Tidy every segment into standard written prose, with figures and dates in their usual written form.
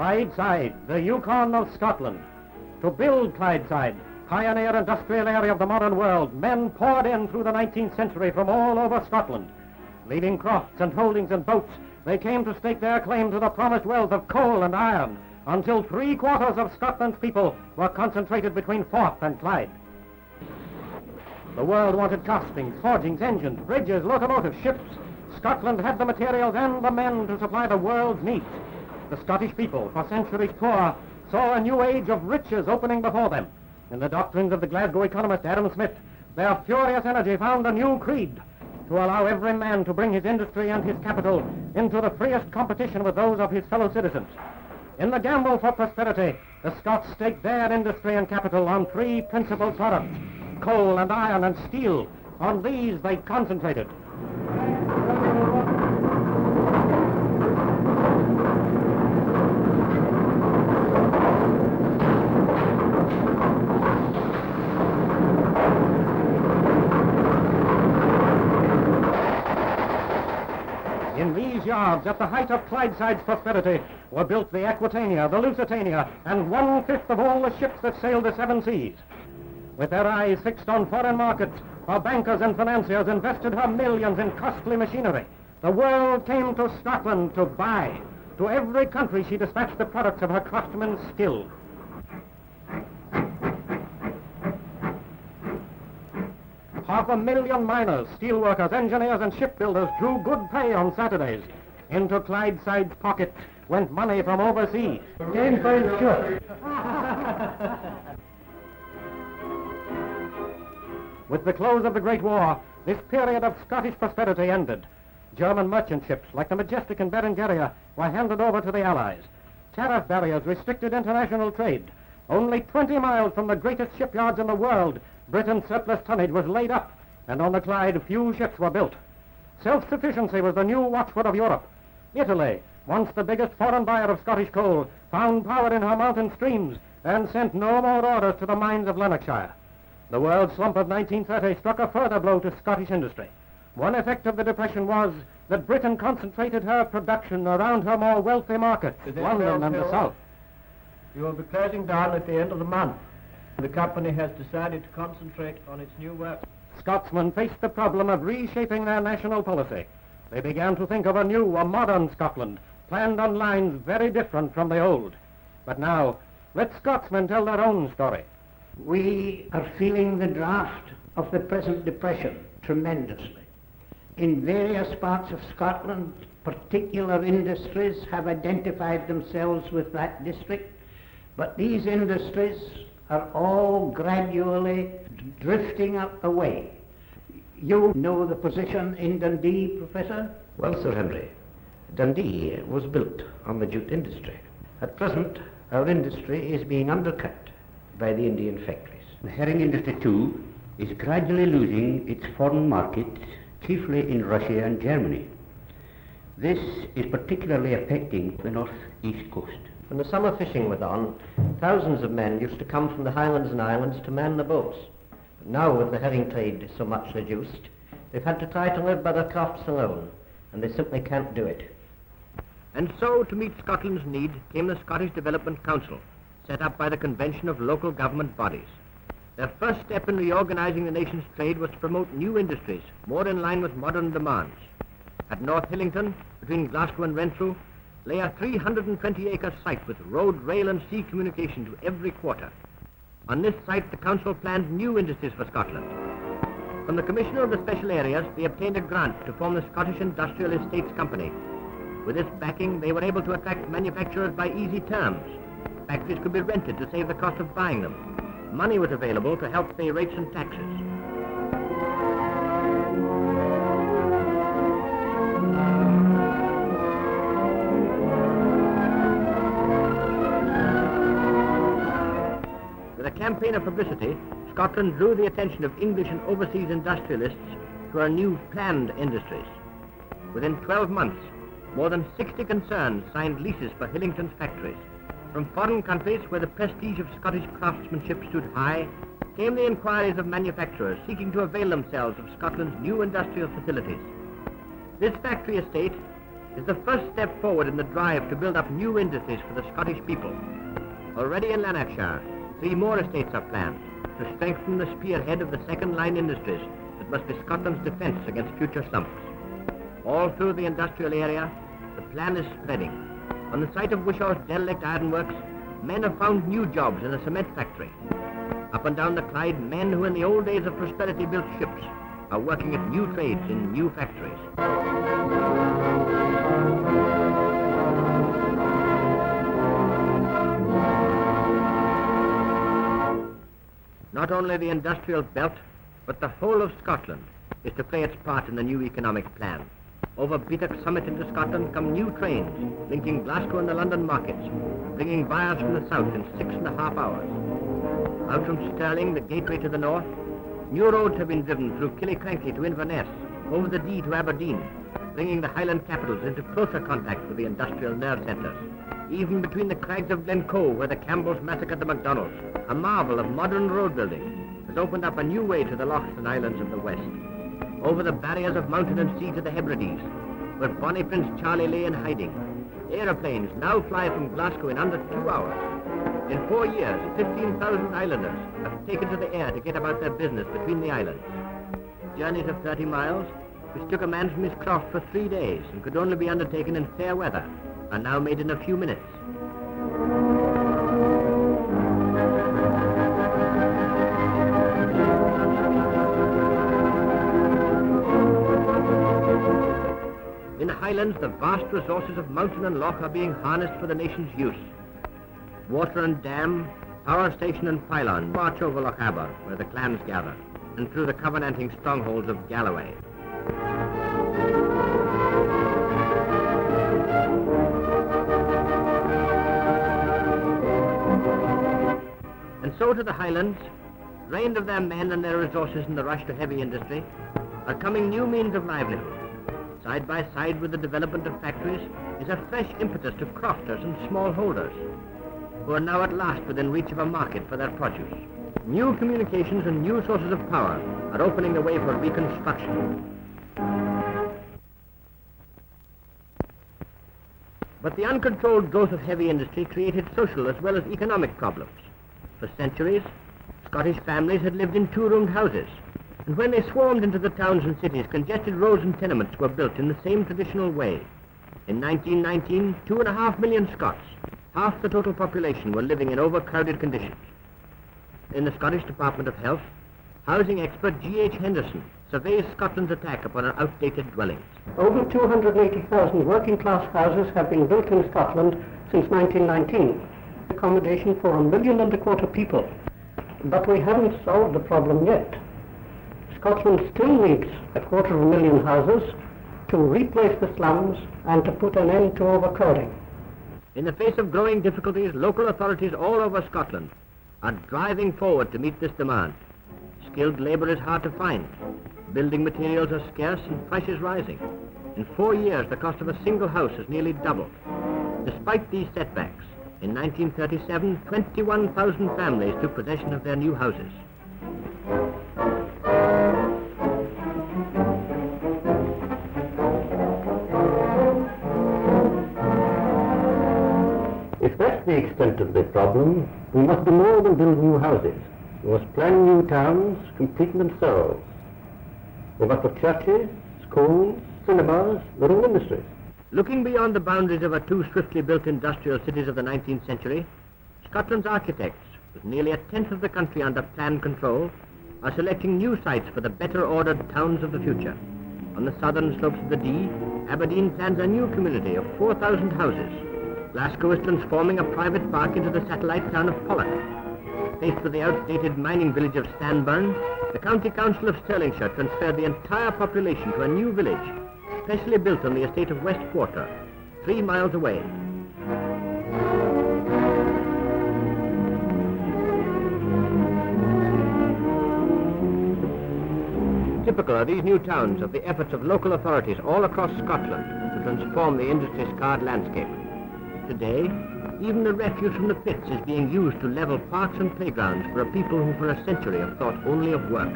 Clydeside, the Yukon of Scotland. To build Clydeside, pioneer industrial area of the modern world, men poured in through the 19th century from all over Scotland. Leaving crofts and holdings and boats, they came to stake their claim to the promised wealth of coal and iron, until 3/4 of Scotland's people were concentrated between Forth and Clyde. The world wanted castings, forgings, engines, bridges, locomotives, ships. Scotland had the materials and the men to supply the world's needs. The Scottish people, for centuries poor, saw a new age of riches opening before them. In the doctrines of the Glasgow economist Adam Smith, their furious energy found a new creed: to allow every man to bring his industry and his capital into the freest competition with those of his fellow citizens. In the gamble for prosperity, the Scots staked their industry and capital on 3 principal products: coal and iron and steel. On these they concentrated. In these yards, at the height of Clydeside's prosperity, were built the Aquitania, the Lusitania, and 1/5 of all the ships that sailed the 7 seas. With their eyes fixed on foreign markets, her bankers and financiers invested her millions in costly machinery. The world came to Scotland to buy. To every country she dispatched the products of her craftsmen's skill. Half a million miners, steelworkers, engineers, and shipbuilders drew good pay on Saturdays. Into Clydeside's pocket went money from overseas. Game for sure. With the close of the Great War, this period of Scottish prosperity ended. German merchant ships, like the Majestic and Berengaria, were handed over to the Allies. Tariff barriers restricted international trade. Only 20 miles from the greatest shipyards in the world, Britain's surplus tonnage was laid up, and on the Clyde few ships were built. Self-sufficiency was the new watchword of Europe. Italy, once the biggest foreign buyer of Scottish coal, found power in her mountain streams and sent no more orders to the mines of Lanarkshire. The world slump of 1930 struck a further blow to Scottish industry. One effect of the Depression was that Britain concentrated her production around her more wealthy markets, London and the South. You will be closing down at the end of the month. The company has decided to concentrate on its new work. Scotsmen faced the problem of reshaping their national policy. They began to think of a new, a modern Scotland, planned on lines very different from the old. But now, let Scotsmen tell their own story. We are feeling the draft of the present depression tremendously. In various parts of Scotland, particular industries have identified themselves with that district, but these industries are all gradually drifting away. You know the position in Dundee, Professor? Well, Sir Henry, Dundee was built on the jute industry. At present, our industry is being undercut by the Indian factories. The herring industry, too, is gradually losing its foreign markets, chiefly in Russia and Germany. This is particularly affecting the north-east coast. When the summer fishing was on, thousands of men used to come from the highlands and islands to man the boats. But now, with the herring trade so much reduced, they've had to try to live by their crafts alone, and they simply can't do it. And so, to meet Scotland's need, came the Scottish Development Council, set up by the Convention of Local Government Bodies. Their first step in reorganizing the nation's trade was to promote new industries, more in line with modern demands. At North Hillington, between Glasgow and Renfrew, lay a 320-acre site with road, rail and sea communication to every quarter. On this site, the council planned new industries for Scotland. From the Commissioner of the Special Areas, they obtained a grant to form the Scottish Industrial Estates Company. With this backing, they were able to attract manufacturers by easy terms. Factories could be rented to save the cost of buying them. Money was available to help pay rates and taxes. With a campaign of publicity, Scotland drew the attention of English and overseas industrialists to our new planned industries. Within 12 months, more than 60 concerns signed leases for Hillington's factories. From foreign countries where the prestige of Scottish craftsmanship stood high, came the inquiries of manufacturers seeking to avail themselves of Scotland's new industrial facilities. This factory estate is the first step forward in the drive to build up new industries for the Scottish people. Already in Lanarkshire, 3 more estates are planned to strengthen the spearhead of the second-line industries that must be Scotland's defence against future slumps. All through the industrial area, the plan is spreading. On the site of Wishaw's derelict ironworks, men have found new jobs in a cement factory. Up and down the Clyde, men who in the old days of prosperity built ships are working at new trades in new factories. Not only the industrial belt, but the whole of Scotland is to play its part in the new economic plan. Over Beattock Summit into Scotland come new trains linking Glasgow and the London markets, bringing buyers from the south in 6.5 hours. Out from Stirling, the gateway to the north, new roads have been driven through Killiecrankie to Inverness, over the Dee to Aberdeen, bringing the Highland capitals into closer contact with the industrial nerve centres. Even between the crags of Glencoe, where the Campbells massacred the MacDonalds, a marvel of modern road building has opened up a new way to the lochs and islands of the west. Over the barriers of mountain and sea to the Hebrides, where bonny Prince Charlie lay in hiding, aeroplanes now fly from Glasgow in under 2 hours. In 4 years, 15,000 islanders have taken to the air to get about their business between the islands. Journeys of 30 miles, which took a man from his croft for 3 days and could only be undertaken in fair weather, are now made in a few minutes. In the Highlands, the vast resources of mountain and loch are being harnessed for the nation's use. Water and dam, power station and pylon march over Loch Aber, where the clans gather, and through the covenanting strongholds of Galloway. And so to the Highlands, drained of their men and their resources in the rush to heavy industry, are coming new means of livelihood. Side by side with the development of factories is a fresh impetus to crofters and smallholders, who are now at last within reach of a market for their produce. New communications and new sources of power are opening the way for reconstruction. But the uncontrolled growth of heavy industry created social as well as economic problems. For centuries, Scottish families had lived in 2-roomed houses, and when they swarmed into the towns and cities, congested roads and tenements were built in the same traditional way. In 1919, 2.5 million Scots, half the total population, were living in overcrowded conditions. In the Scottish Department of Health, housing expert G.H. Henderson surveys Scotland's attack upon our outdated dwellings. Over 280,000 working-class houses have been built in Scotland since 1919, accommodation for 1.25 million people. But we haven't solved the problem yet. Scotland still needs 250,000 houses to replace the slums and to put an end to overcrowding. In the face of growing difficulties, local authorities all over Scotland are driving forward to meet this demand. Skilled labour is hard to find. Building materials are scarce and prices rising. In 4 years, the cost of a single house has nearly doubled. Despite these setbacks, in 1937, 21,000 families took possession of their new houses. If that's the extent of the problem, we must do more than build new houses. We must plan new towns, complete themselves. We must have churches, schools, cinemas, their own industries. Looking beyond the boundaries of our 2 swiftly built industrial cities of the 19th century, Scotland's architects, with nearly 1/10 of the country under plan control, are selecting new sites for the better ordered towns of the future. On the southern slopes of the Dee, Aberdeen plans a new community of 4,000 houses. Glasgow is transforming a private park into the satellite town of Pollok. Faced with the outdated mining village of Stanburn, the County Council of Stirlingshire transferred the entire population to a new village, specially built on the estate of West Quarter, 3 miles away. Typical are these new towns of the efforts of local authorities all across Scotland to transform the industry-scarred landscape. Today, even the refuse from the pits is being used to level parks and playgrounds for a people who for a century have thought only of work.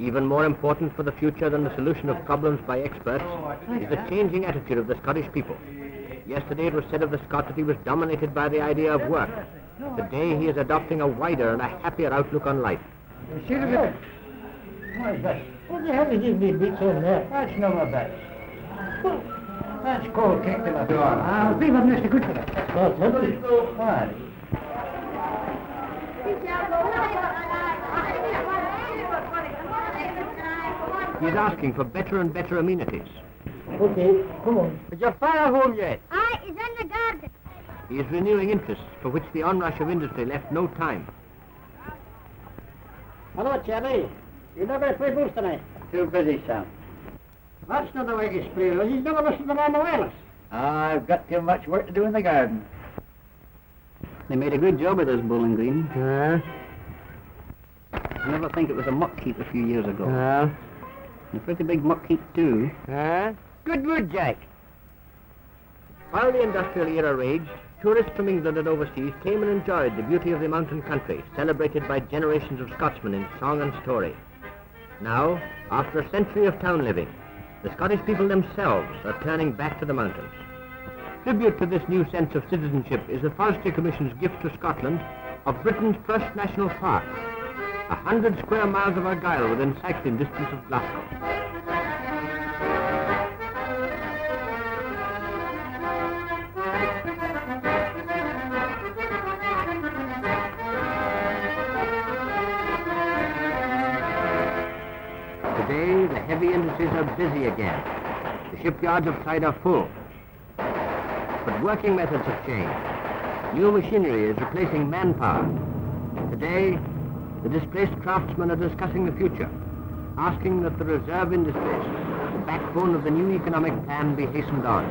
Even more important for the future than the solution of problems by experts is the changing attitude of the Scottish people. Yesterday it was said of the Scot that he was dominated by the idea of work. Today he is adopting a wider and a happier outlook on life. What is that? What the hell is these big beats over there? That's no more bad. That's cold kicked in the door. I'll be with Mr. Goodfellow. Well, somebody. What? He is asking for better and better amenities. Okay, come on. Is your fire home yet? Aye, he's in the garden. He is renewing interests for which the onrush of industry left no time. Hello, Charlie. You never play boots tonight? Too busy, Sam. That's not the way he's playing. He's never listened to the wireless. I've got too much work to do in the garden. They made a good job of this Bowling Green. I never think it was a muck heap a few years ago. A pretty big muck heap, too. Good wood, Jack. While the industrial era raged, tourists from England and overseas came and enjoyed the beauty of the mountain country, celebrated by generations of Scotsmen in song and story. Now, after a century of town living, the Scottish people themselves are turning back to the mountains. Tribute to this new sense of citizenship is the Forestry Commission's gift to Scotland of Britain's first national park, 100 square miles of Argyll within cycling distance of Glasgow. Today, the heavy industries are busy again. The shipyards of Clyde are full. But working methods have changed. New machinery is replacing manpower. Today, the displaced craftsmen are discussing the future, asking that the reserve industries, the backbone of the new economic plan, be hastened on.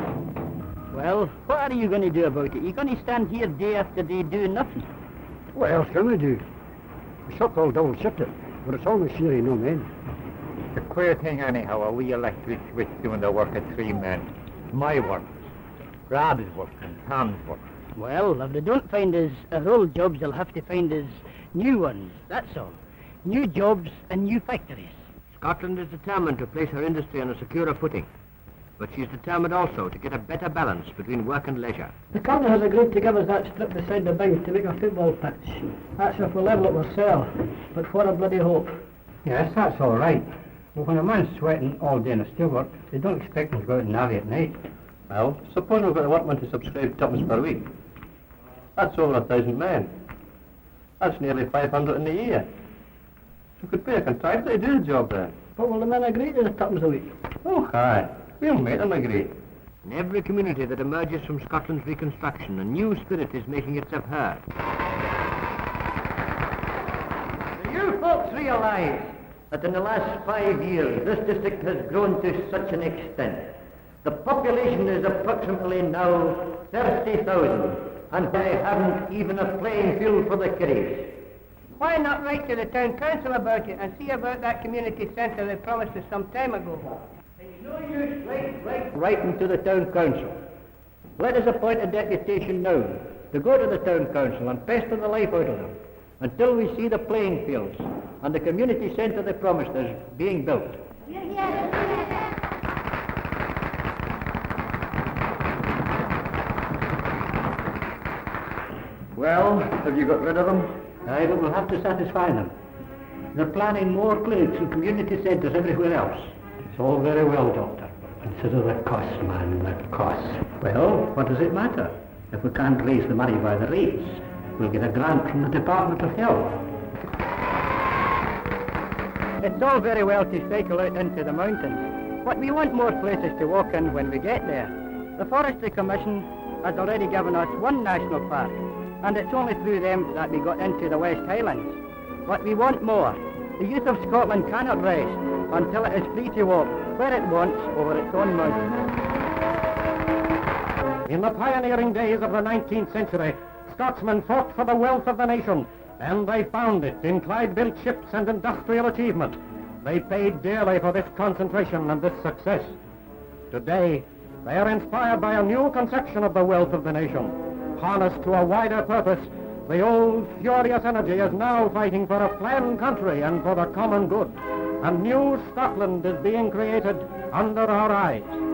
Well, what are you going to do about it? You're going to stand here day after day doing nothing. What else can we do? The shop's all double shifted, but it's all machinery, no men. The queer thing anyhow, a wee electric switch doing the work of 3 men. It's my work. Brad's work and Tom's work. Well, if they don't find us our old jobs, they'll have to find us new ones, that's all. New jobs and new factories. Scotland is determined to place her industry on a securer footing, but she is determined also to get a better balance between work and leisure. The company has agreed to give us that strip beside the bank to make a football pitch. That's if we level it ourselves, but what a bloody hope. Yes, that's all right. But when a man's sweating all day in a steelwork, they don't expect him to go out and navy at night. Well, suppose we've got a workman to subscribe £2 per week. That's over 1,000 men. That's nearly 500 in a year. So we could pay a contractor to do the job then. But will the men agree to the £2 a week? Oh, aye. We'll make them agree. In every community that emerges from Scotland's reconstruction, a new spirit is making itself heard. Do you folks realise that in the last 5 years this district has grown to such an extent? The population is approximately now 30,000, and they haven't even a playing field for the kiddies. Why not write to the town council about it and see about that community centre they promised us some time ago? No use writing to the town council. Let us appoint a deputation now to go to the town council and pester the life out of them until we see the playing fields and the community centre they promised us being built. Well, have you got rid of them? Aye, but we'll have to satisfy them. They're planning more clinics and community centres everywhere else. It's all very well, Doctor, but consider the cost, man, the cost. Well, what does it matter? If we can't raise the money by the rates, we'll get a grant from the Department of Health. It's all very well to cycle out into the mountains, but we want more places to walk in when we get there. The Forestry Commission has already given us one national park, and it's only through them that we got into the West Highlands. But we want more. The youth of Scotland cannot rest until it is free to walk where it wants over its own mountains. In the pioneering days of the 19th century, Scotsmen fought for the wealth of the nation, and they found it in Clyde-built ships and industrial achievement. They paid dearly for this concentration and this success. Today, they are inspired by a new conception of the wealth of the nation. Harnessed to a wider purpose, the old furious energy is now fighting for a planned country and for the common good. A new Scotland is being created under our eyes.